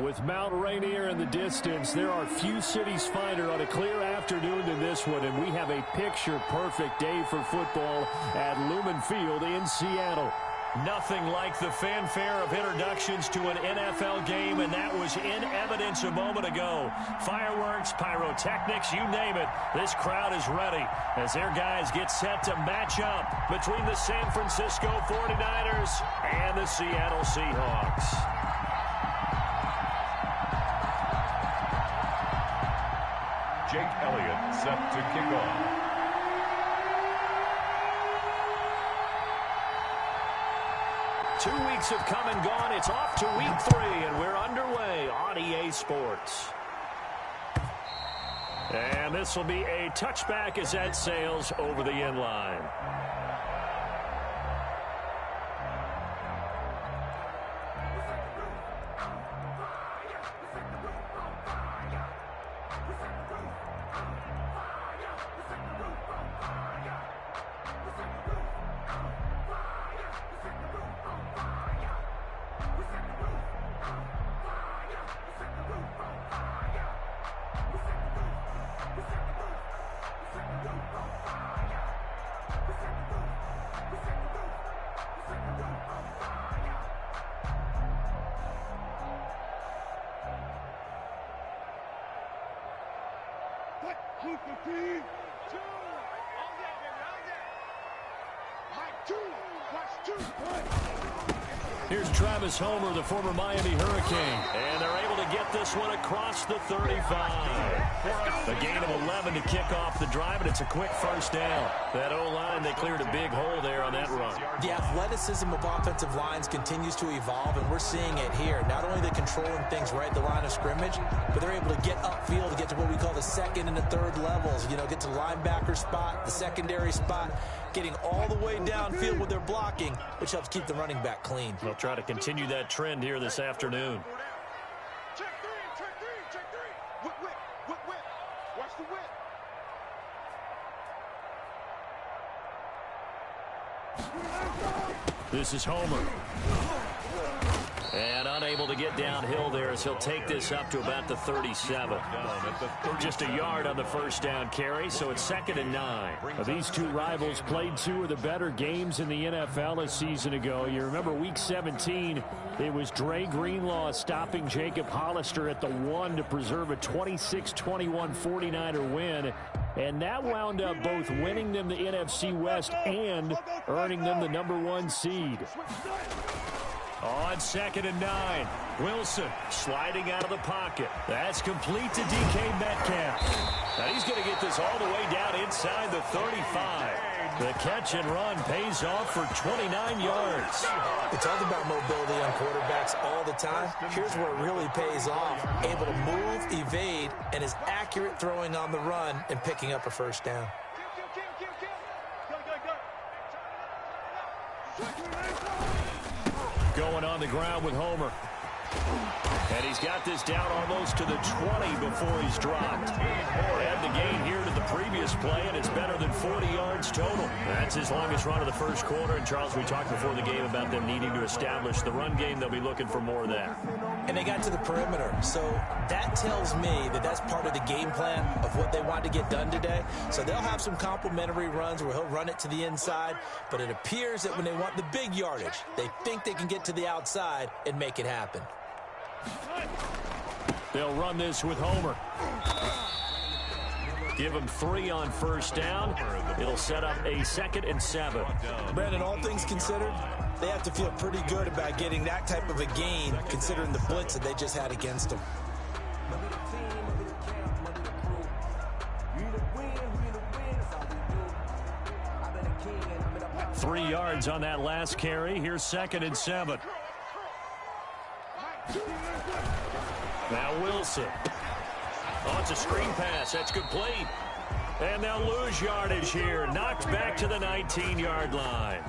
With Mount Rainier in the distance, there are few cities finer on a clear afternoon than this one, and we have a picture-perfect day for football at Lumen Field in Seattle. Nothing like the fanfare of introductions to an NFL game, and that was in evidence a moment ago. Fireworks, pyrotechnics, you name it. This crowd is ready as their guys get set to match up between the San Francisco 49ers and the Seattle Seahawks. Jake Elliott set to kick off. 2 weeks have come and gone. It's off to week 3, and we're underway on EA Sports. And this will be a touchback as that sails over the end line. Here's Travis Homer, the former Miami Hurricane, and they're able to get this one across the 35. A gain of 11 to kick off the drive, and it's a quick first down. That O-line, they cleared a big hole there on that run. The athleticism of offensive lines continues to evolve, and we're seeing it here. Not only are they controlling things right at the line of scrimmage, but they're able to get upfield to get to what we call the second and the third levels. You know, get to the linebacker spot, the secondary spot, getting all the way downfield with their blocking, which helps keep the running back clean. They'll try to continue that trend here this afternoon. Check three. Whip. Watch the whip. This is Homer. And unable to get downhill there as he'll take this up to about the 37. Just a yard on the first down carry, so it's 2nd and 9. These two rivals played 2 of the better games in the NFL a season ago. You remember week 17, it was Dre Greenlaw stopping Jacob Hollister at the 1 to preserve a 26-21 49er win. And that wound up both winning them the NFC West and earning them the #1 seed. On 2nd and 9, Wilson sliding out of the pocket. That's complete to DK Metcalf. Now he's going to get this all the way down inside the 35. The catch and run pays off for 29 yards. We talk about mobility on quarterbacks all the time. Here's where it really pays off. Able to move, evade, and is accurate throwing on the run and picking up a first down. Going on the ground with Homer. And he's got this down almost to the 20 before he's dropped. Add the gain here to the previous play, and it's better than 40 yards total. That's his longest run of the first quarter. And, Charles, we talked before the game about them needing to establish the run game. They'll be looking for more of that. And they got to the perimeter. So that tells me that that's part of the game plan of what they want to get done today. So they'll have some complimentary runs where he'll run it to the inside. But it appears that when they want the big yardage, they think they can get to the outside and make it happen. They'll run this with Homer. Give him 3 on first down. It'll set up a 2nd and 7. Brandon, all things considered, they have to feel pretty good about getting that type of a gain considering the blitz that they just had against them. Three yards on that last carry. Here's 2nd and 7. Now Wilson. Oh, it's a screen pass. That's complete. And they'll lose yardage here. Knocked back to the 19-yard line.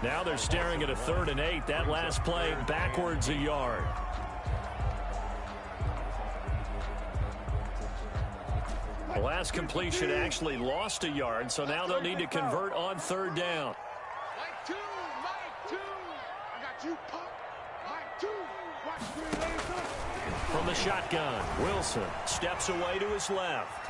Now they're staring at a 3rd and 8. That last play backwards a yard. The last completion actually lost a yard, so now they'll need to convert on 3rd down. Mike 2. I got you, Pop. Mike From the shotgun, Wilson steps away to his left.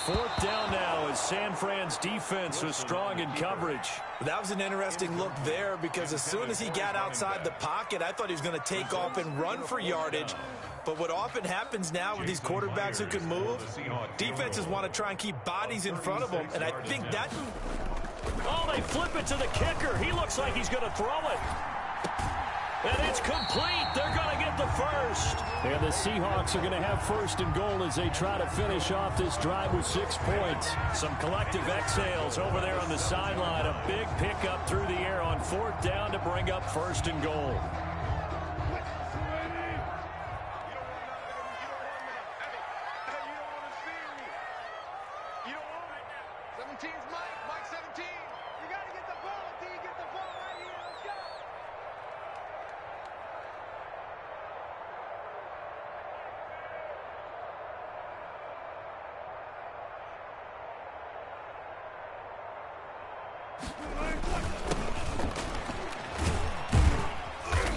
Fourth down now as San Fran's defense was strong in coverage. That was an interesting look there because as soon as he got outside the pocket, I thought he was going to take off and run for yardage. But what often happens now with these quarterbacks who can move, defenses want to try and keep bodies in front of them, and I think that... Oh, they flip it to the kicker. He looks like he's going to throw it. And it's complete. They're going to get the first. And the Seahawks are going to have first and goal as they try to finish off this drive with 6 points. Some collective exhales over there on the sideline. A big pickup through the air on fourth down to bring up first and goal.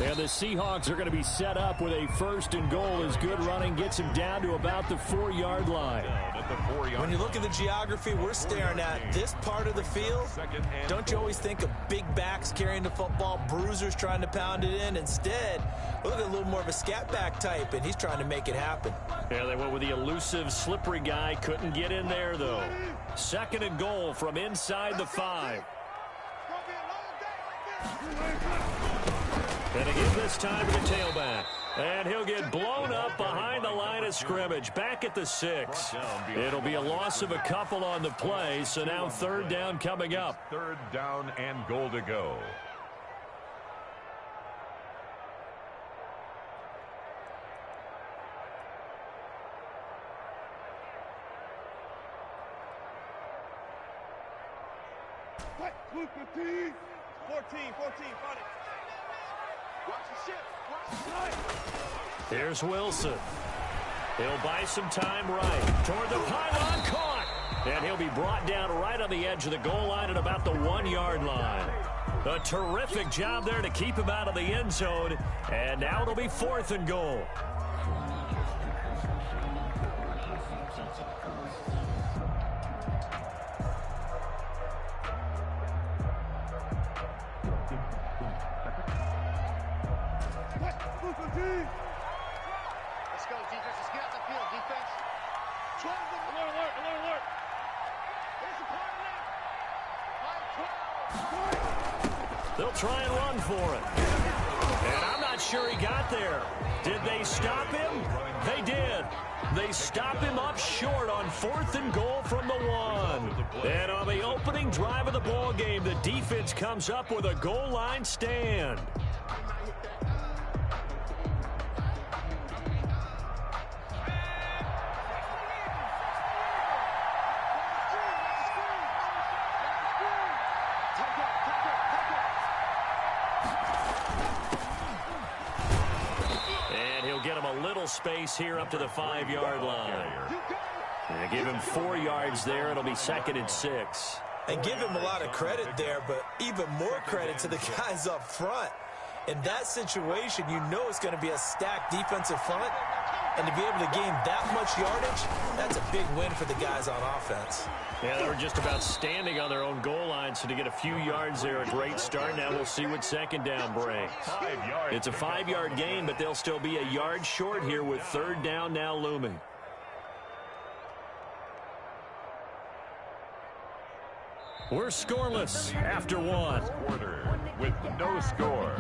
And the Seahawks are going to be set up with a first and goal as good running gets him down to about the 4-yard line. When you look at the geography we're staring at, this part of the field, don't you always think of big backs carrying the football, bruisers trying to pound it in? Instead, look at a little more of a scat back type, and he's trying to make it happen. Yeah, they went with the elusive, slippery guy. Couldn't get in there, though. Second and goal from inside the 5. And again this time to the tailback. And he'll get blown up behind the line of scrimmage. Back at the 6. It'll be a loss of a couple on the play, so now third down coming up. Third down and goal to go. What? 14, 14, got it. Watch the ship. Watch the line. Here's Wilson. He'll buy some time right. Toward the pylon, caught. And he'll be brought down right on the edge of the goal line at about the 1-yard line. A terrific job there to keep him out of the end zone. And now it'll be fourth and goal. Let's go, defense. Let's get out the field, defense. 12 of them. Alert. There's the corner now. 12. They'll try and run for it. And I'm not sure he got there. Did they stop him? They did. They stop him up short on fourth and goal from the 1. And on the opening drive of the ball game, the defense comes up with a goal line stand. Space here up to the 5-yard line. And give him 4 yards there. It'll be second and 6. And give him a lot of credit there, but even more credit to the guys up front. In that situation, you know it's going to be a stacked defensive front. And to be able to gain that much yardage, that's a big win for the guys on offense. Yeah, they were just about standing on their own goal line, so to get a few yards there, a great start. Now we'll see what second down brings. It's a 5-yard gain, but they'll still be a yard short here with third down now looming. We're scoreless after 1. Quarter with no score.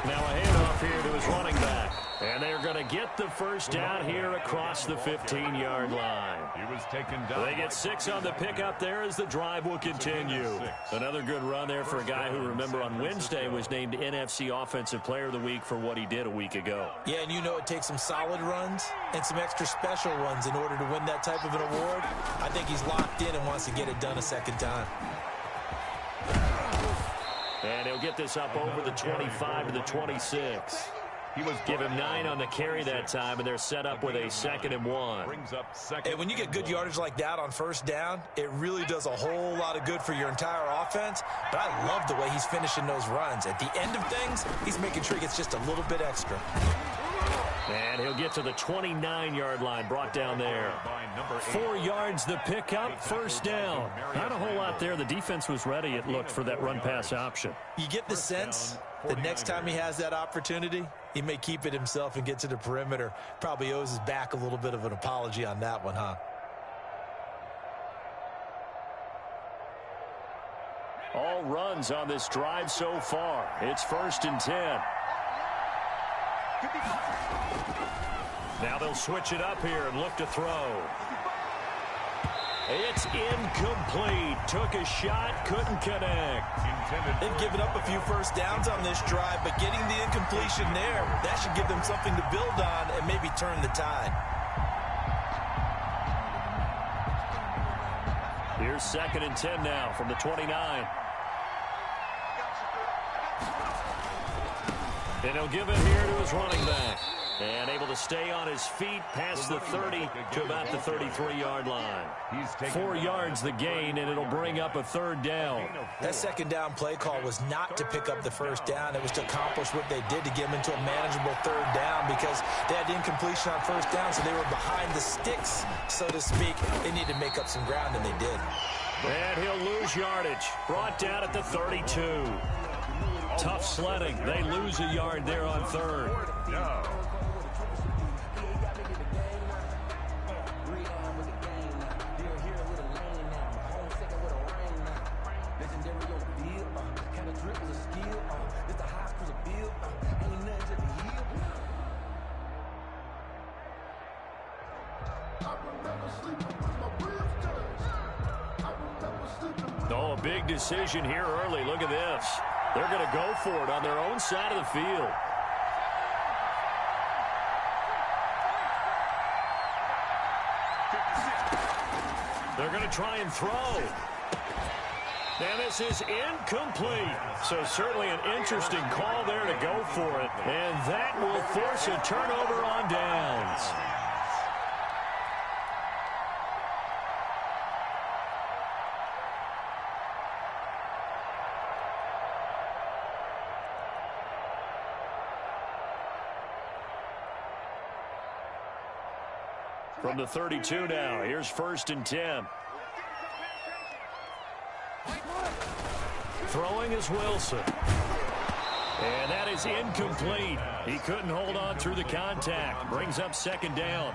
Now a handoff here to his running back. And they're going to get the first down here across the 15-yard line. He was taken down. They get 6 on the pickup there as the drive will continue. Another good run there for a guy who, remember, on Wednesday was named NFC Offensive Player of the Week for what he did a week ago. Yeah, and you know it takes some solid runs and some extra special ones in order to win that type of an award. I think he's locked in and wants to get it done a second time. And he'll get this up over the 25 to the 26. Give him 9 on the carry that time, and they're set up with a 2nd and 1. And when you get good yardage like that on first down, it really does a whole lot of good for your entire offense. But I love the way he's finishing those runs. At the end of things, he's making sure he gets just a little bit extra. And he'll get to the 29-yard line, brought down there. 4 yards the pickup, first down. Not a whole lot there. The defense was ready, it looked, for that run-pass option. You get the sense that next time he has that opportunity, he may keep it himself and get to the perimeter. Probably owes his back a little bit of an apology on that one, huh? All runs on this drive so far. It's 1st and 10. Now they'll switch it up here and look to throw. It's incomplete. Took a shot, couldn't connect. They've given up a few first downs on this drive, but getting the incompletion there, that should give them something to build on and maybe turn the tide. Here's 2nd and 10 now from the 29. And he'll give it here to his running back. And able to stay on his feet past the 30 to about the 33-yard line. 4 yards the gain, and it'll bring up a 3rd down. That 2nd down play call was not to pick up the first down. It was to accomplish what they did to get them into a manageable 3rd down because they had incompletion on first down, so they were behind the sticks, so to speak. They needed to make up some ground, and they did. And he'll lose yardage. Brought down at the 32. Tough sledding. They lose a yard there on 3rd. No. Oh, a big decision here early. Look at this. They're going to go for it on their own side of the field. They're going to try and throw. And this is incomplete. So certainly an interesting call there to go for it. And that will force a turnover on downs. From the 32 now, here's 1st and 10. Throwing is Wilson. And that is incomplete. He couldn't hold on through the contact. Brings up 2nd down.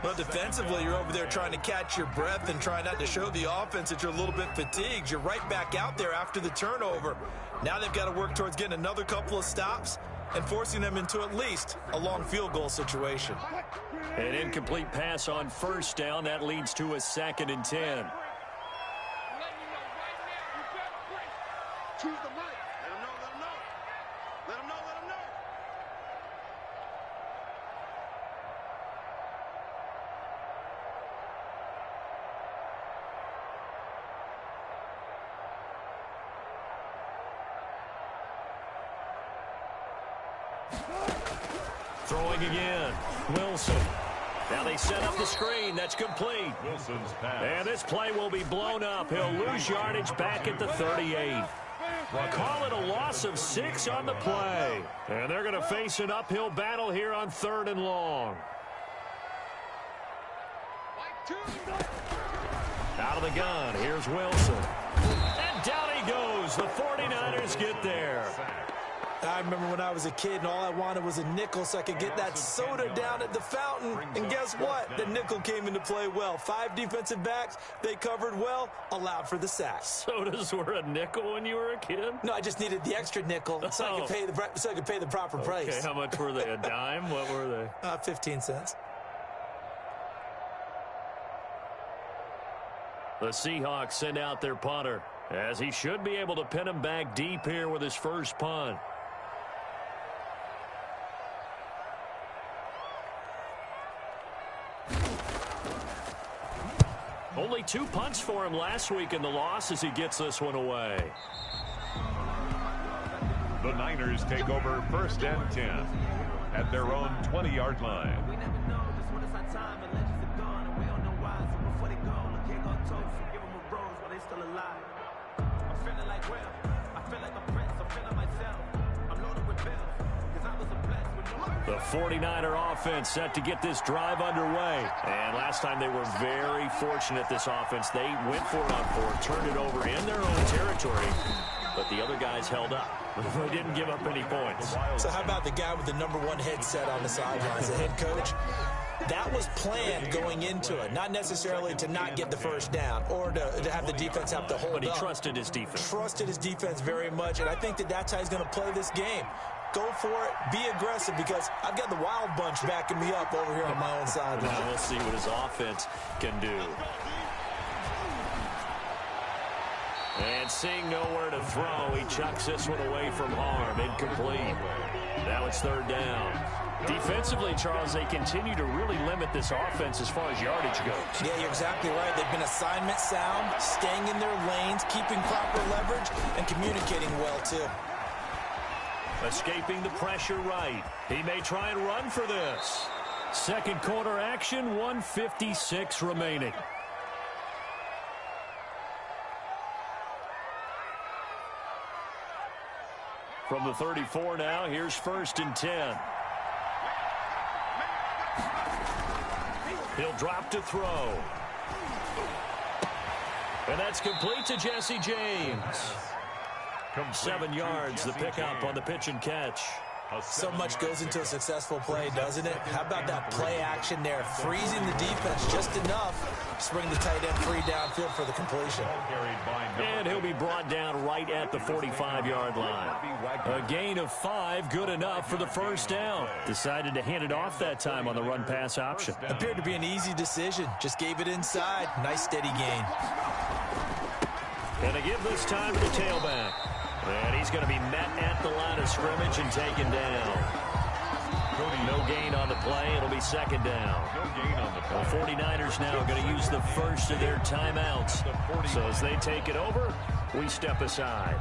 But defensively, you're over there trying to catch your breath and try not to show the offense that you're a little bit fatigued. You're right back out there after the turnover. Now they've got to work towards getting another couple of stops and forcing them into at least a long field goal situation. An incomplete pass on 1st down. That leads to a 2nd and 10. Choose the mic. Let him know, let him know. Let him know, let him know. Throwing again. Wilson. Now they set up the screen. That's complete. Wilson's pass. And this play will be blown up. He'll lose yardage back at the 38. Call it a loss of 6 on the play. And they're going to face an uphill battle here on 3rd and long. Out of the gun. Here's Wilson. And down he goes. The 49ers get there. I remember when I was a kid and all I wanted was a nickel so I could get that soda down at the fountain. And guess what? The nickel came into play well. 5 defensive backs, they covered well, allowed for the sack. Sodas were a nickel when you were a kid? No, I just needed the extra nickel so I could pay the proper price. Okay, how much were they? A dime? What were they? 15 cents. The Seahawks send out their punter, as he should be able to pin him back deep here with his first punt. Only 2 punts for him last week in the loss as he gets this one away. The Niners take over 1st and 10. at their own 20-yard line. We never know just when it's our time, and legends are gone, and we don't know why. So before they go, look, here go toast, so give them a rose while they still alive. I'm feeling like Will, I feel like a prince, I'm feeling myself. I'm loaded with bills, because I was a blessed with no. The 49er offense set to get this drive underway. And last time they were very fortunate, this offense. They went for it on fourth, turned it over in their own territory, but the other guys held up. They didn't give up any points. So how about the guy with the #1 headset on the sidelines, the head coach? That was planned going into it, not necessarily to not get the first down or to have the defense have to hold up. But he trusted his defense. Trusted his defense very much, and I think that that's how he's going to play this game. Go for it, be aggressive, because I've got the wild bunch backing me up over here on my own sideline. Now we'll see what his offense can do. And seeing nowhere to throw, he chucks this one away from harm. Incomplete. Now it's third down. Defensively, Charles, they continue to really limit this offense as far as yardage goes. Yeah, you're exactly right. They've been assignment sound, staying in their lanes, keeping proper leverage, and communicating well, too. Escaping the pressure right. He may try and run for this. Second quarter action, 1:56 remaining. From the 34 now, here's 1st and 10. He'll drop to throw. And that's complete to Jesse James. 7 yards, the pickup on the pitch and catch. So much goes into a successful play, doesn't it? How about that play action there, freezing the defense just enough to bring the tight end free downfield for the completion. And he'll be brought down right at the 45-yard line. A gain of 5, good enough for the first down. Decided to hand it off that time on the run-pass option. Appeared to be an easy decision. Just gave it inside. Nice steady gain. And they give this time to the tailback. And he's going to be met at the line of scrimmage and taken down. No gain on the play. It'll be second down. No gain on the play. The 49ers now are going to use the first of their timeouts. So as they take it over, we step aside.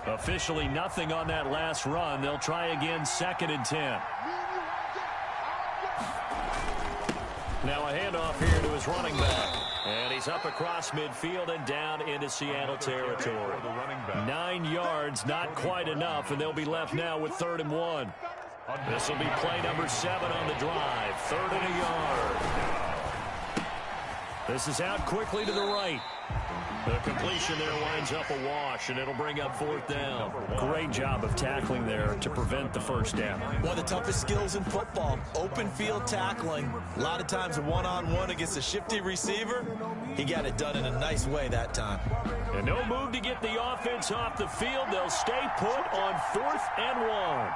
Officially nothing on that last run. They'll try again, 2nd and 10. Now a handoff here to his running back. And he's up across midfield and down into Seattle territory. 9 yards, not quite enough, and they'll be left now with 3rd and 1. This will be play number 7 on the drive. 3rd and a yard. This is out quickly to the right. The completion there winds up a wash, and it'll bring up 4th down. Great job of tackling there to prevent the first down. One of the toughest skills in football, open field tackling. A lot of times one-on-one against a shifty receiver. He got it done in a nice way that time. And no move to get the offense off the field. They'll stay put on 4th and 1.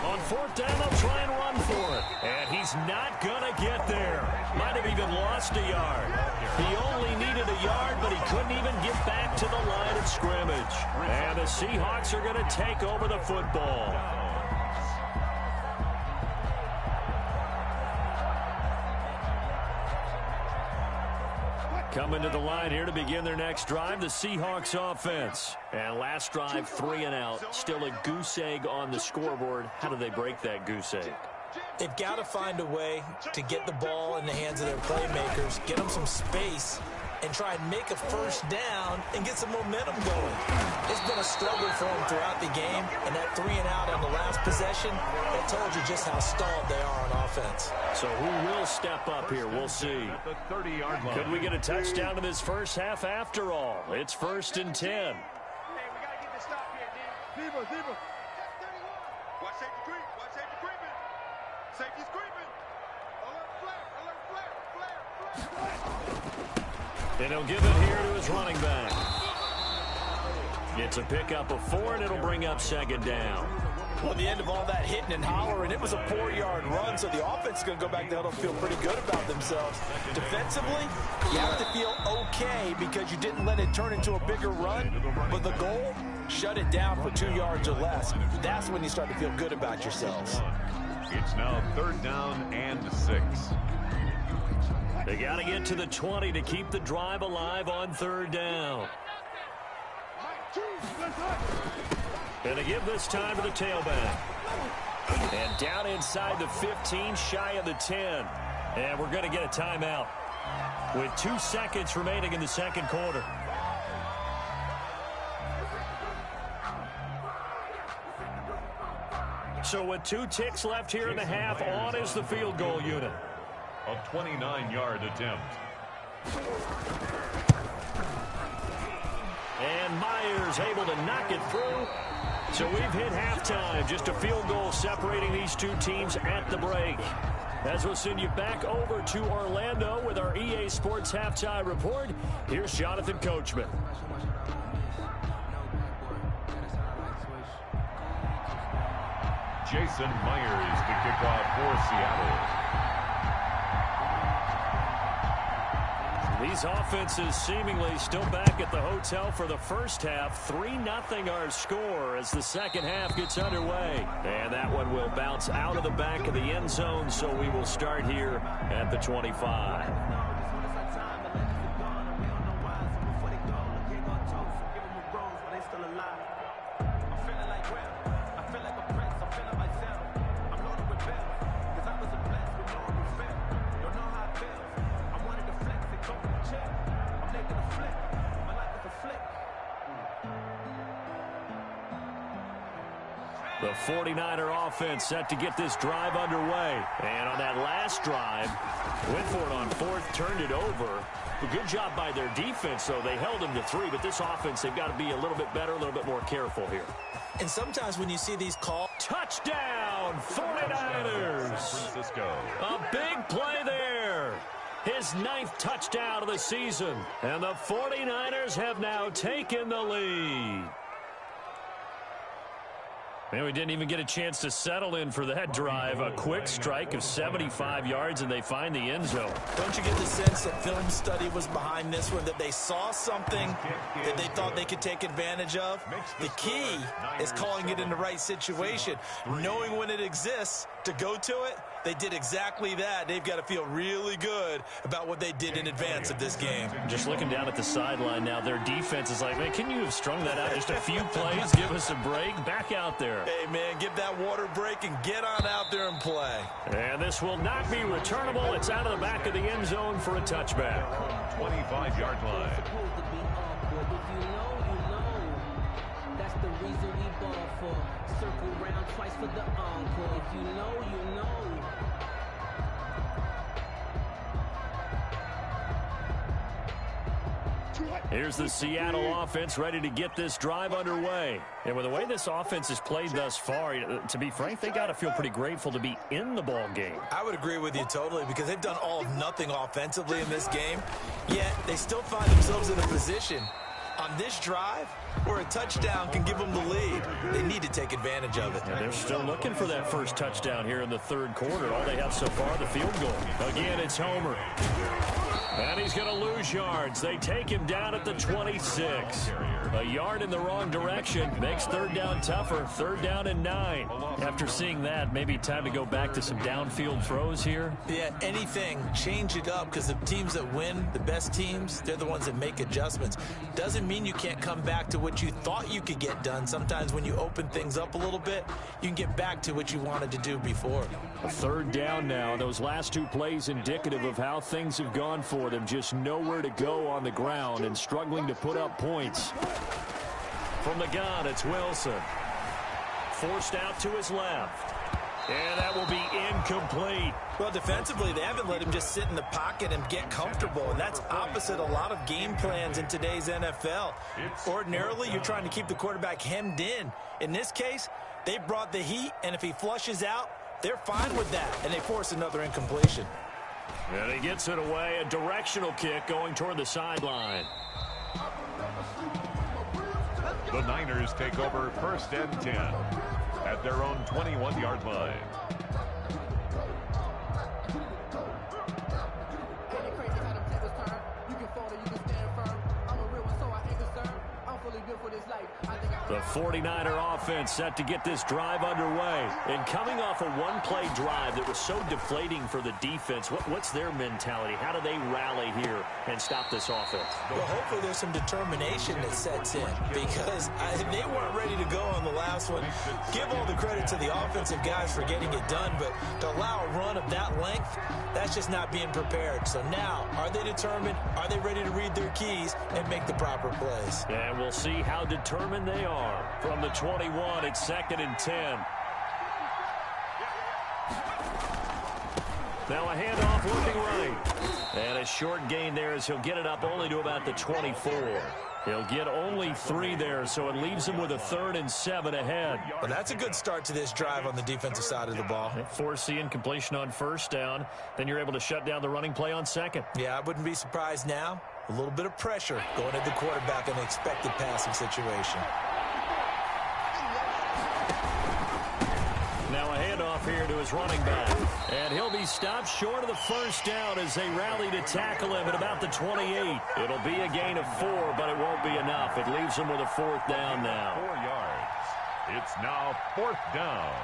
On 4th down, they'll try and run for it. And he's not going to get there. Might have even lost a yard. He only needed a yard, but he couldn't even get back to the line of scrimmage. And the Seahawks are going to take over the football. Coming to the line here to begin their next drive, the Seahawks offense. And last drive, 3 and out. Still a goose egg on the scoreboard. How do they break that goose egg? They've got to find a way to get the ball in the hands of their playmakers, get them some space, and try and make a first down and get some momentum going. It's been a struggle for them throughout the game, and that 3 and out on the last possession, that told you just how stalled they are on offense. So who will step up here? We'll see. Could we get a touchdown in this first half after all? It's 1st and 10. Hey, we got to get this stop here, D. Diva. Watch safety creep. Watch safety creeping. Safety's creeping. Alert flare. And he'll give it here to his running back. It's a pickup of 4, and it'll bring up 2nd down. Well, at the end of all that hitting and hollering, it was a 4-yard run, so the offense is going to go back down and feel pretty good about themselves. Defensively, you have to feel okay because you didn't let it turn into a bigger run, but the goal, shut it down for 2 yards or less. That's when you start to feel good about yourselves. It's now 3rd down and 6. They got to get to the 20 to keep the drive alive on 3rd down. And they give this time to the tailback. And down inside the 15, shy of the 10. And we're going to get a timeout with 2 seconds remaining in the second quarter. So with 2 ticks left here in the half, on is the field goal unit. A 29-yard attempt. And Myers able to knock it through. So we've hit halftime. Just a field goal separating these 2 teams at the break. As we'll send you back over to Orlando with our EA Sports Halftime Report, here's Jonathan Coachman. Jason Myers to kick off for Seattle. These offenses seemingly still back at the hotel for the first half. 3-0 our score as the second half gets underway. And that one will bounce out of the back of the end zone, so we will start here at the 25. The 49er offense set to get this drive underway. And on that last drive, went for it on 4th, turned it over. A good job by their defense, though. They held them to 3, but this offense, they've got to be a little bit better, a little bit more careful here. And sometimes when you see these calls, touchdown, 49ers. San Francisco. A big play there. His 9th touchdown of the season. And the 49ers have now taken the lead. Man, we didn't even get a chance to settle in for that drive. A quick strike of 75 yards, and they find the end zone. Don't you get the sense that film study was behind this one, that they saw something that they thought they could take advantage of? The key is calling it in the right situation, knowing when it exists to go to it. They did exactly that. They've got to feel really good about what they did in advance of this game. Just looking down at the sideline now, their defense is like, man, can you have strung that out just a few plays? Give us a break. Back out there. Hey, man, give that water break and get on out there and play. And this will not be returnable. It's out of the back of the end zone for a touchback. 25-yard line. That's the reason we ball for. Circle round twice for the encore. If you know, you know. Here's the Seattle offense ready to get this drive underway. And with the way this offense has played thus far, to be frank, they got to feel pretty grateful to be in the ball game. I would agree with you totally, because they've done all of nothing offensively in this game, yet they still find themselves in a position on this drive where a touchdown can give them the lead. They need to take advantage of it. And they're still looking for that first touchdown here in the 3rd quarter. All they have so far, the field goal. Again, it's Homer. And he's going to lose yards. They take him down at the 26. A yard in the wrong direction makes 3rd down tougher. 3rd down and 9. After seeing that, maybe time to go back to some downfield throws here. Yeah, anything, change it up, because the teams that win, the best teams, they're the ones that make adjustments. Doesn't mean you can't come back to what you thought you could get done. Sometimes when you open things up a little bit, you can get back to what you wanted to do before. A 3rd down now. Those last 2 plays indicative of how things have gone for them. Just nowhere to go on the ground and struggling to put up points. From the gun, it's Wilson. Forced out to his left. And that will be incomplete. Well, defensively, they haven't let him just sit in the pocket and get comfortable, and that's opposite a lot of game plans in today's NFL. Ordinarily, you're trying to keep the quarterback hemmed in. In this case, they brought the heat, and if he flushes out, they're fine with that, and they force another incompletion. And he gets it away, a directional kick going toward the sideline. The Niners take over 1st and 10 at their own 21-yard line. You can fall or you can stand firm. I'm a real one, so I ain't concerned. I'm fully built for this life. I think I The 49er offense set to get this drive underway. And coming off a one-play drive that was so deflating for the defense, what's their mentality? How do they rally here and stop this offense? Well, hopefully there's some determination that sets in because they weren't ready to go on the last one. Give all the credit to the offensive guys for getting it done, but to allow a run of that length, that's just not being prepared. So now, are they determined? Are they ready to read their keys and make the proper plays? And we'll see how determined they are. From the 21, it's 2nd and 10. Now a handoff looking right. And a short gain there as he'll get it up only to about the 24. He'll get only 3 there, so it leaves him with a 3rd and 7 ahead. Well, that's a good start to this drive on the defensive side of the ball. Force the incompletion on 1st down. Then you're able to shut down the running play on 2nd. Yeah, I wouldn't be surprised now. A little bit of pressure going at the quarterback in an expected passing situation. Now a handoff here to his running back. And he'll be stopped short of the 1st down as they rally to tackle him at about the 28. It'll be a gain of 4, but it won't be enough. It leaves him with a 4th down now. 4 yards. It's now 4th down.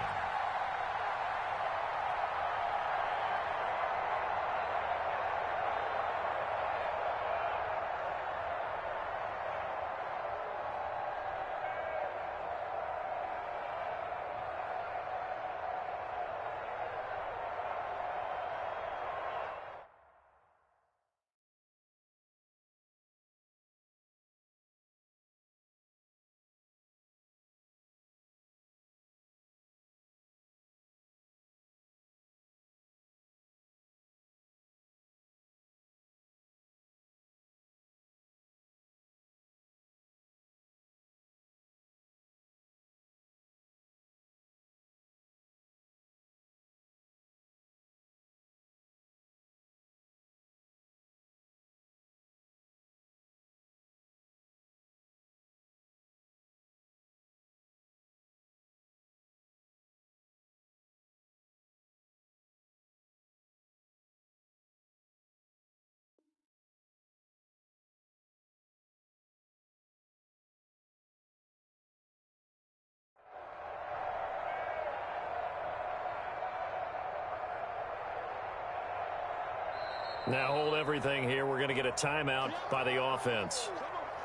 Now hold everything here. We're going to get a timeout by the offense.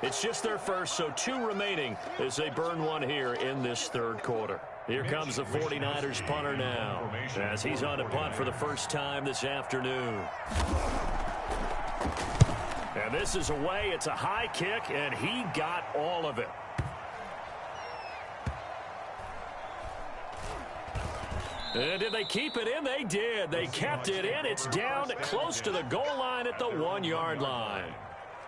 It's just their first, so 2 remaining as they burn 1 here in this 3rd quarter. Here comes the 49ers punter now as he's on to punt for the first time this afternoon. And this is away. It's a high kick, and he got all of it. And did they keep it in? They did. They kept it in. It's down close to the goal line at the 1-yard line.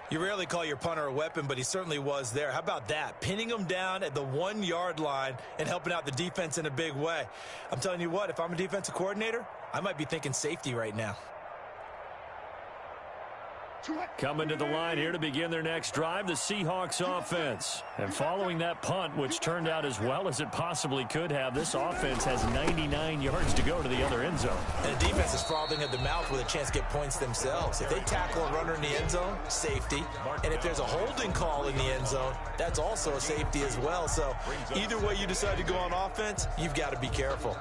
You rarely call your punter a weapon, but he certainly was there. How about that? Pinning him down at the 1-yard line and helping out the defense in a big way. I'm telling you what, if I'm a defensive coordinator, I might be thinking safety right now. Coming to the line here to begin their next drive, the Seahawks offense. And following that punt, which turned out as well as it possibly could have, this offense has 99 yards to go to the other end zone. And the defense is frothing at the mouth with a chance to get points themselves. If they tackle a runner in the end zone, safety. And if there's a holding call in the end zone, that's also a safety as well. So either way you decide to go on offense, you've got to be careful.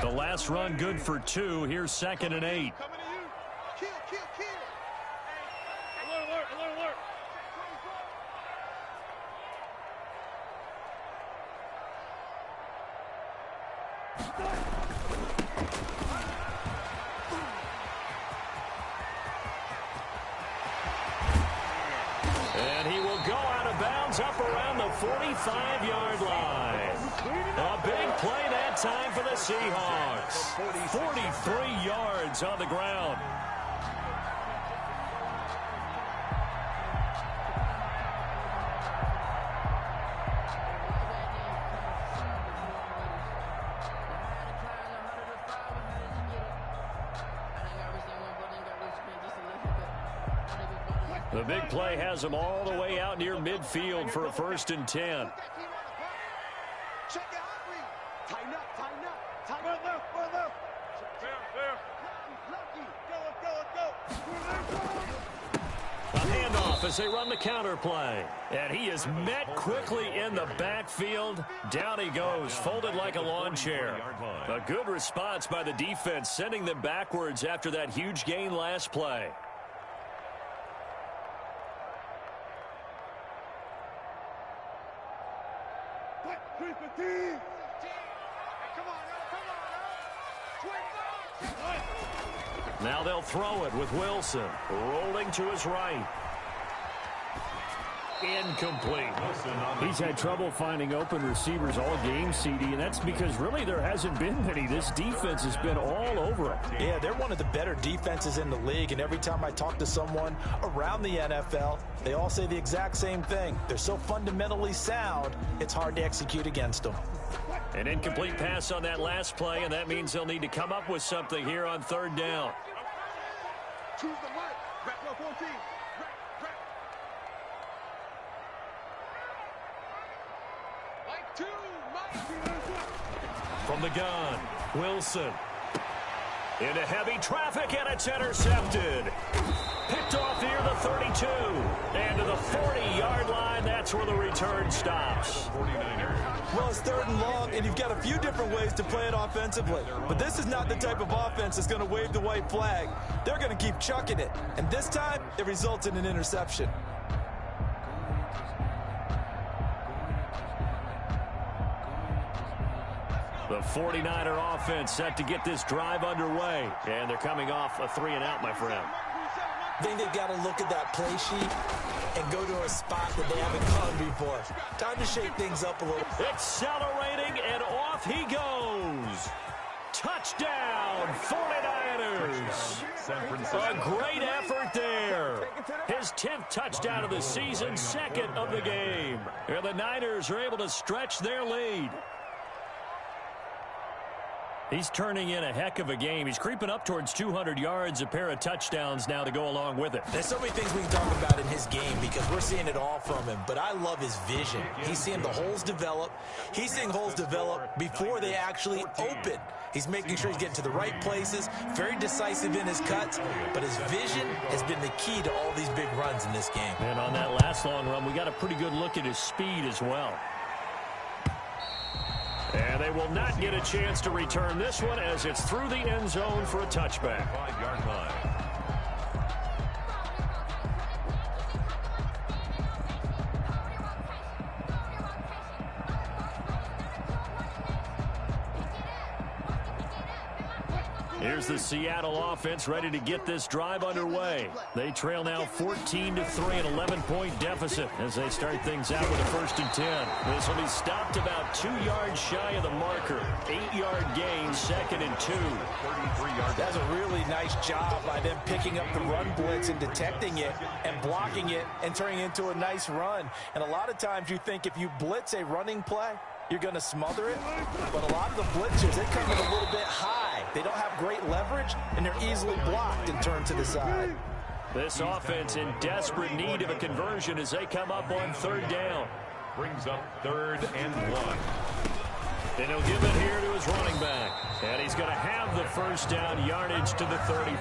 The last run good for 2. Here's 2nd and 8. And he will go out of bounds up around the 45-yard line. A big play that time for the Seahawks. 43 yards on the ground. The big play has them all the way out near midfield for a 1st and 10. Check it out, Reed. Tighten up, tighten up. Tighten up. Well left. There. Lucky. Go. A handoff as they run the counter play. And he is met quickly in the backfield. Down he goes, folded like a lawn chair. A good response by the defense, sending them backwards after that huge gain last play. Now they'll throw it with Wilson. Rolling to his right. Incomplete. He's had trouble finding open receivers all game, CD, and that's because really there hasn't been many. This defense has been all over him. Yeah, they're one of the better defenses in the league, and every time I talk to someone around the NFL, they all say the exact same thing. They're so fundamentally sound, it's hard to execute against them. An incomplete pass on that last play, and that means they'll need to come up with something here on 3rd down. Choose the right. Back row 14. Right. Like 2. From the gun, Wilson. Into heavy traffic, and it's intercepted. Picked off near the 32. And to the 40-yard line, that's where the return stops. Well, it's 3rd and long, and you've got a few different ways to play it offensively. But this is not the type of offense that's going to wave the white flag. They're going to keep chucking it. And this time, it results in an interception. The 49er offense set to get this drive underway. And thee coming off a 3-and-out, my friend. I think they've got to look at that play sheet and go to a spot that they haven't gone before. Time to shake things up a little. Accelerating, and off he goes. Touchdown, 49ers. A great effort there. His 10th touchdown of the season, 2nd of the game. And the Niners are able to stretch their lead. He's turning in a heck of a game. He's creeping up towards 200 yards, a pair of touchdowns now to go along with it. There's so many things we can talk about in his game because we're seeing it all from him. But I love his vision. He's seeing the holes develop. He's seeing holes develop before they actually open. He's making sure he's getting to the right places, very decisive in his cuts. But his vision has been the key to all these big runs in this game. And on that last long run, we got a pretty good look at his speed as well. And they will not get a chance to return this one as it's through the end zone for a touchback. 5-yard line. Here's the Seattle offense ready to get this drive underway. They trail now 14-3, an 11-point deficit as they start things out with a 1st and 10. This will be stopped about 2 yards shy of the marker. 8-yard gain, 2nd and 2. 33-yard. That's a really nice job by them picking up the run blitz and detecting it and blocking it and turning it into a nice run. And a lot of times you think if you blitz a running play, you're going to smother it. But a lot of the blitzers, they come in a little bit high. They don't have great leverage, and they're easily blocked and turned to the side. This offense in desperate need of a conversion as they come up on 3rd down. Brings up 3rd and 1. And he'll give it here to his running back. And he's going to have the 1st down yardage to the 35.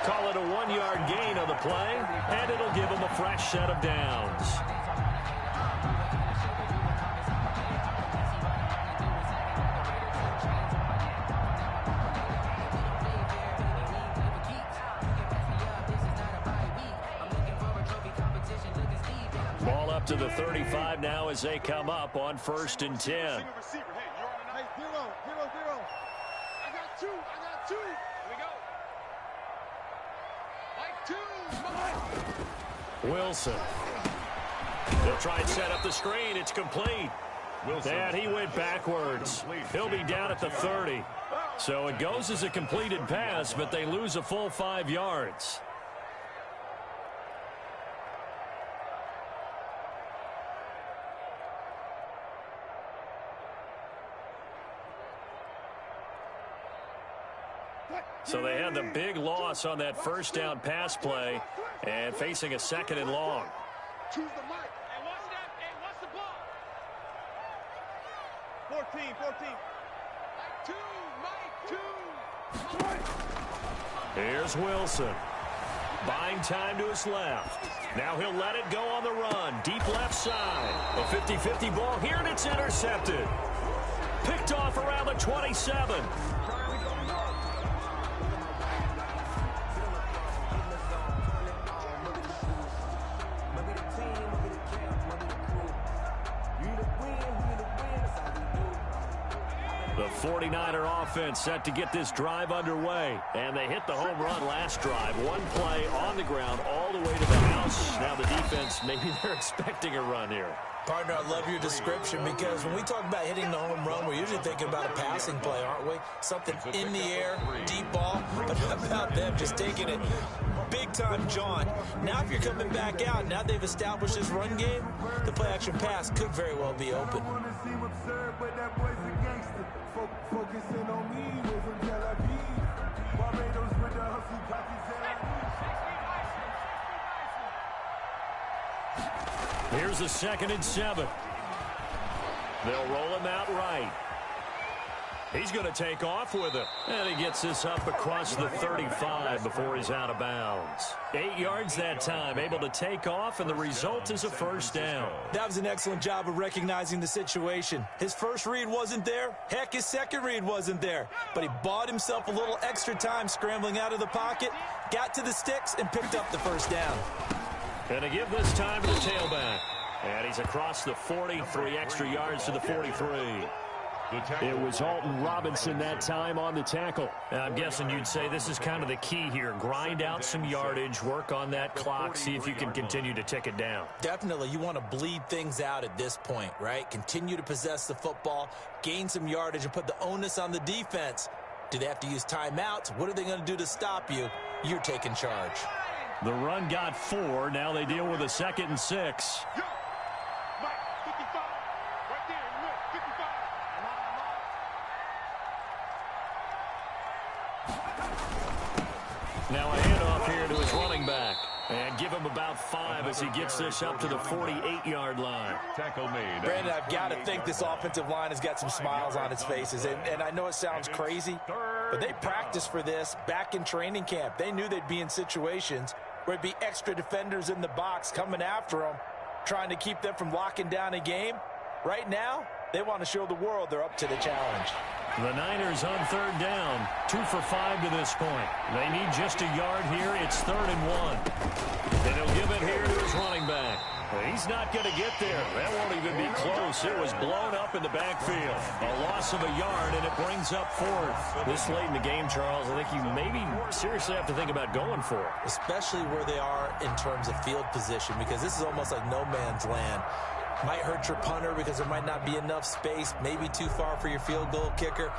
Call it a 1-yard gain on the play, and it'll give him a fresh set of downs. Ball up to the 35 now as they come up on 1st and 10. Hey, zero. I got two. Here we go. Like 2. Wilson. They'll try and set up the screen. It's complete. And he went backwards. He'll be down at the 30. So it goes as a completed pass, but they lose a full 5 yards. So they had the big loss on that first down pass play and facing a 2nd and long. Choose the mic. Hey, watch that. Hey, watch the ball. 14. Mike 2. Here's Wilson. Buying time to his left. Now he'll let it go on the run. Deep left side. A 50-50 ball here, and it's intercepted. Picked off around the 27. The 49er offense set to get this drive underway. And they hit the home run last drive. One play on the ground all the way to the house. Now the defense, maybe they're expecting a run here. Partner, I love your description because when we talk about hitting the home run, we're usually thinking about a passing play, aren't we? Something in the air, deep ball. But how about them just taking it big time, John? Now if you're coming back out, now they've established this run game, the play-action pass could very well be open. Focusing on me with some Tel Aviv. Barbados with the hustle Pakistan. Here's a 2nd and 7. They'll roll him out right. He's going to take off with it. And he gets this up across the 35 before he's out of bounds. 8 yards that time, able to take off, and the result is a first down. That was an excellent job of recognizing the situation. His first read wasn't there. Heck, his second read wasn't there. But he bought himself a little extra time scrambling out of the pocket, got to the sticks, and picked up the first down. And to give this time to the tailback. And he's across the 40, 3 extra yards to the 43. It was Alton Robinson that time on the tackle. And I'm guessing you'd say this is kind of the key here. Grind out some yardage, work on that clock, see if you can continue to tick it down. Definitely. You want to bleed things out at this point, right? Continue to possess the football, gain some yardage, and put the onus on the defense. Do they have to use timeouts? What are they going to do to stop you? You're taking charge. The run got 4. Now they deal with a 2nd and 6. Now a handoff here to his running back. And give him about 5 as he gets this up to the 48-yard line. Tackle made. Brandon, I've got to think this offensive line has got some smiles on its faces. And I know it sounds crazy, but they practiced for this back in training camp. They knew they'd be in situations where it'd be extra defenders in the box coming after them, trying to keep them from locking down a game. Right now, they want to show the world they're up to the challenge. The Niners on 3rd down, 2 for 5 to this point. They need just a yard here. It's 3rd and 1. And he'll give it here to his running back. He's not going to get there. That won't even be close. It was blown up in the backfield. A loss of a yard, and it brings up 4th. This late in the game, Charles, I think you maybe seriously have to think about going for it. Especially where they are in terms of field position, because this is almost like no man's land. Might hurt your punter because there might not be enough space, maybe too far for your field goal kicker.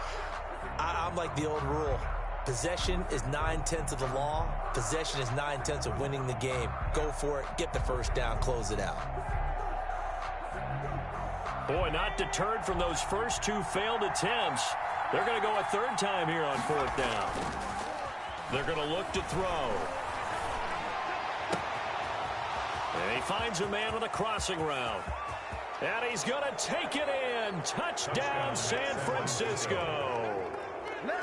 I'm like the old rule. Possession is 9/10 of the law. Possession is 9/10 of winning the game. Go for it. Get the first down. Close it out. Boy, not deterred from those first 2 failed attempts. They're going to go a 3rd time here on 4th down. They're going to look to throw. And he finds a man on the crossing route. And he's going to take it in. Touchdown, San Francisco.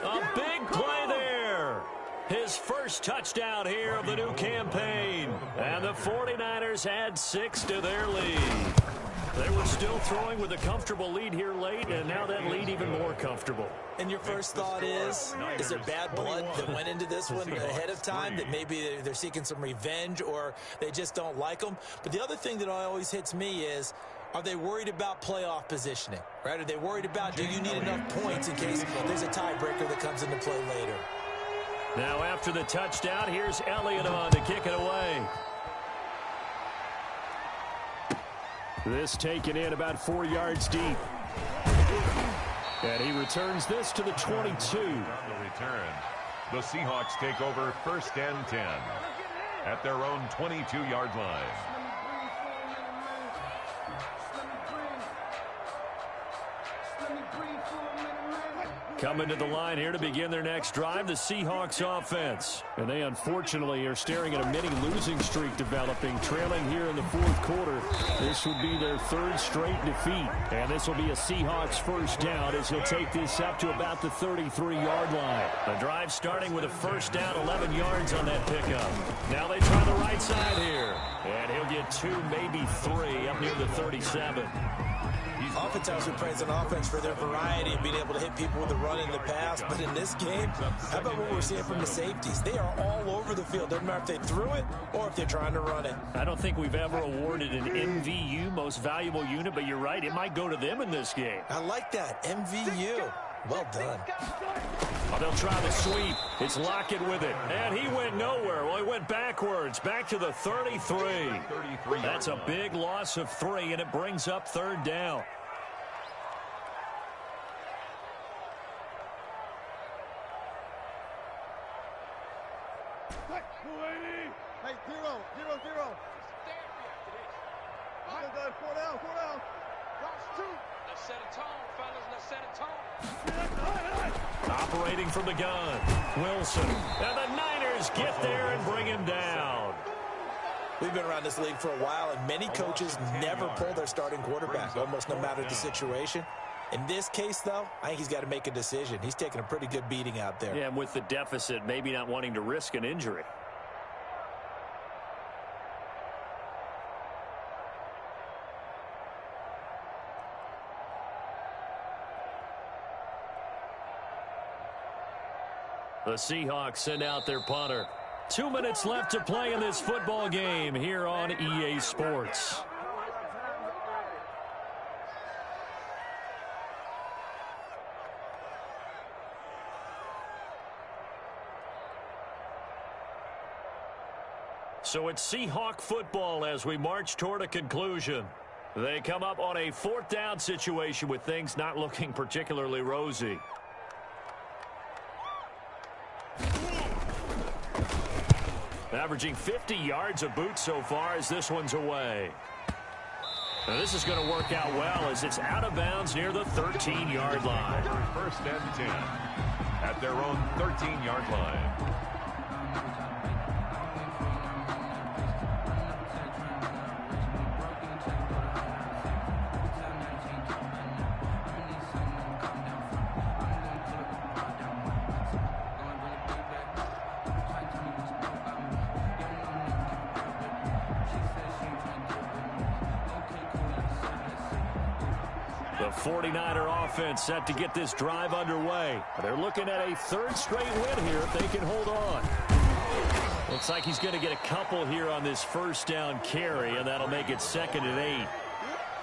A big play there. His first touchdown here of the new campaign. And the 49ers add 6 to their lead. They were still throwing with a comfortable lead here late, and now that lead even more comfortable. And your first thought is there bad blood that went into this one ahead of time, that maybe they're seeking some revenge or they just don't like them? But the other thing that always hits me is, are they worried about playoff positioning, right? Are they worried about, do you need enough points in case there's a tiebreaker that comes into play later? Now after the touchdown, here's Elliott on to kick it away. This taken in about 4 yards deep. And he returns this to the 22. On the return, the Seahawks take over 1st and 10 at their own 22-yard line. Coming to the line here to begin their next drive, the Seahawks offense. And they unfortunately are staring at a mini losing streak developing, trailing here in the fourth quarter. This would be their third straight defeat. And this will be a Seahawks first down as he'll take this up to about the 33-yard line. The drive starting with a first down, 11 yards on that pickup. Now they try the right side here. And he'll get 2, maybe 3 up near the 37. Oftentimes we praise an offense for their variety and being able to hit people with the run and the pass. But in this game, how about what we're seeing from the safeties? They are all over the field. Doesn't matter if they threw it or if they're trying to run it. I don't think we've ever awarded an MVU, most valuable unit, but you're right. It might go to them in this game. I like that. MVU. Well done. Oh, they'll try the sweep. It's Lockett with it. And he went nowhere. Well, he went backwards. Back to the 33. That's a big loss of 3, and it brings up third down. Hey, 0, 0, 0. Four down. Watch 2. Let's set a tone, fellas. Let's set a tone. Operating from the gun. Wilson. And the Niners get there and bring him down. We've been around this league for a while, and many coaches never pull their starting quarterback, almost no matter the situation. In this case, though, I think he's got to make a decision. He's taking a pretty good beating out there. Yeah, and with the deficit, maybe not wanting to risk an injury. The Seahawks send out their punter. 2 minutes left to play in this football game here on EA Sports. So it's Seahawk football as we march toward a conclusion. They come up on a fourth down situation with things not looking particularly rosy. Averaging 50 yards a boot so far as this one's away. Now this is going to work out well as it's out of bounds near the 13-yard line. First and 10 at their own 13-yard line. The 49er offense set to get this drive underway. They're looking at a third straight win here if they can hold on. Looks like he's going to get a couple here on this first down carry, and that'll make it 2nd and 8.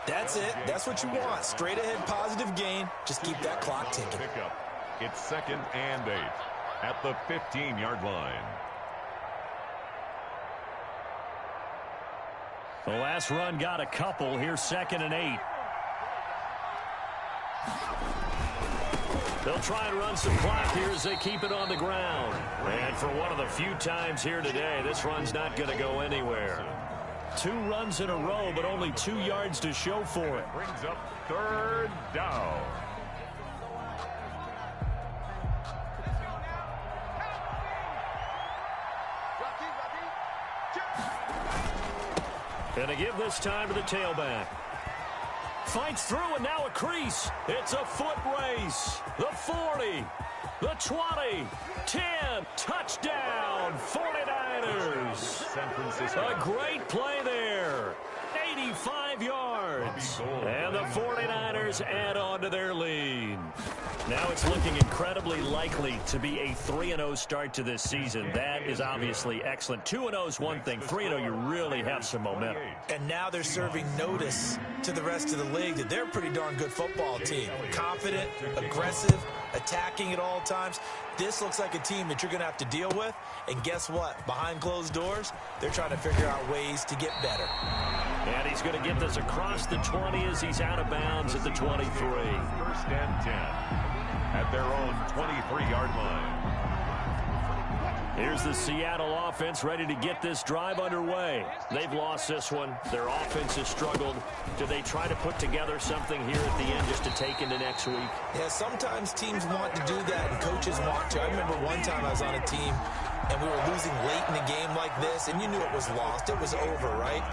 That's it. That's what you want. Straight ahead positive gain. Just keep that clock ticking. It's 2nd and 8 at the 15-yard line. The last run got a couple. Here's 2nd and 8. They'll try and run some clock here as they keep it on the ground. And for one of the few times here today, this run's not going to go anywhere. 2 runs in a row, but only 2 yards to show for it. Brings up third down. And to give this time to the tailback. Fights through, and now a crease. It's a foot race. The 40, the 20, 10, touchdown, 49ers. San Francisco. A great play there. 85 yards. And the 49ers add on to their lead. Now it's looking incredibly likely to be a 3-0 start to this season. That is obviously excellent. 2-0 is one thing. 3-0, you really have some momentum. And now they're serving notice to the rest of the league that they're a pretty darn good football team. Confident, aggressive, attacking at all times. This looks like a team that you're going to have to deal with. And guess what? Behind closed doors, they're trying to figure out ways to get better. And he's going to get this across the 20 as he's out of bounds at the 23. First and 10 at their own 23-yard line. Here's the Seattle offense ready to get this drive underway. They've lost this one. Their offense has struggled. Do they try to put together something here at the end just to take into next week? Yeah, sometimes teams want to do that and coaches want to. I remember one time I was on a team and we were losing late in a game like this, and you knew it was lost. It was over, right?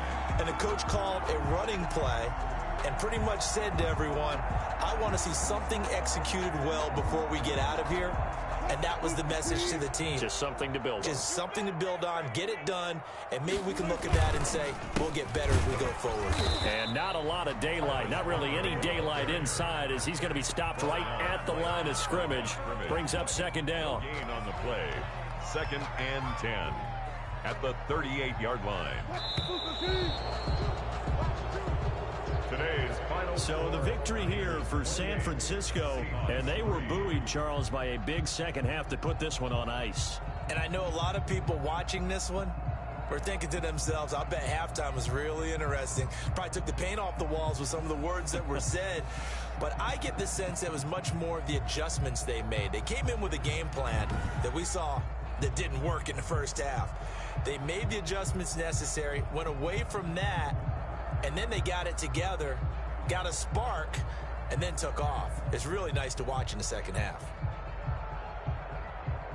And the coach called a running play and pretty much said to everyone, I want to see something executed well before we get out of here. And that was the message to the team. Just something to build on. Just something to build on, get it done, and maybe we can look at that and say, we'll get better as we go forward. And not a lot of daylight, not really any daylight inside, as he's going to be stopped right at the line of scrimmage. Brings up second down. Gain on the play. 2nd and 10 at the 38-yard line. Today's final. So the victory here for San Francisco, and they were buoyed, Charles, by a big second half to put this one on ice. And I know a lot of people watching this one were thinking to themselves, I bet halftime was really interesting. Probably took the paint off the walls with some of the words that were said. But I get the sense it was much more of the adjustments they made. They came in with a game plan that we saw that didn't work in the first half. They made the adjustments necessary, went away from that, and then they got it together, got a spark, and then took off. It's really nice to watch in the second half.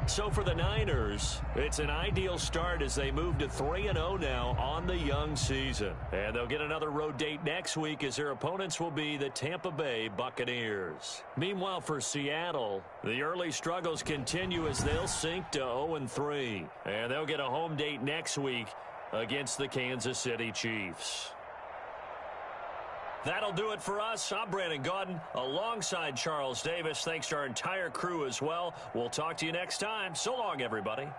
So for the Niners, it's an ideal start as they move to 3-0 now on the young season. And they'll get another road date next week as their opponents will be the Tampa Bay Buccaneers. Meanwhile, for Seattle, the early struggles continue as they'll sink to 0-3. And they'll get a home date next week against the Kansas City Chiefs. That'll do it for us. I'm Brandon Gaudin alongside Charles Davis. Thanks to our entire crew as well. We'll talk to you next time. So long, everybody.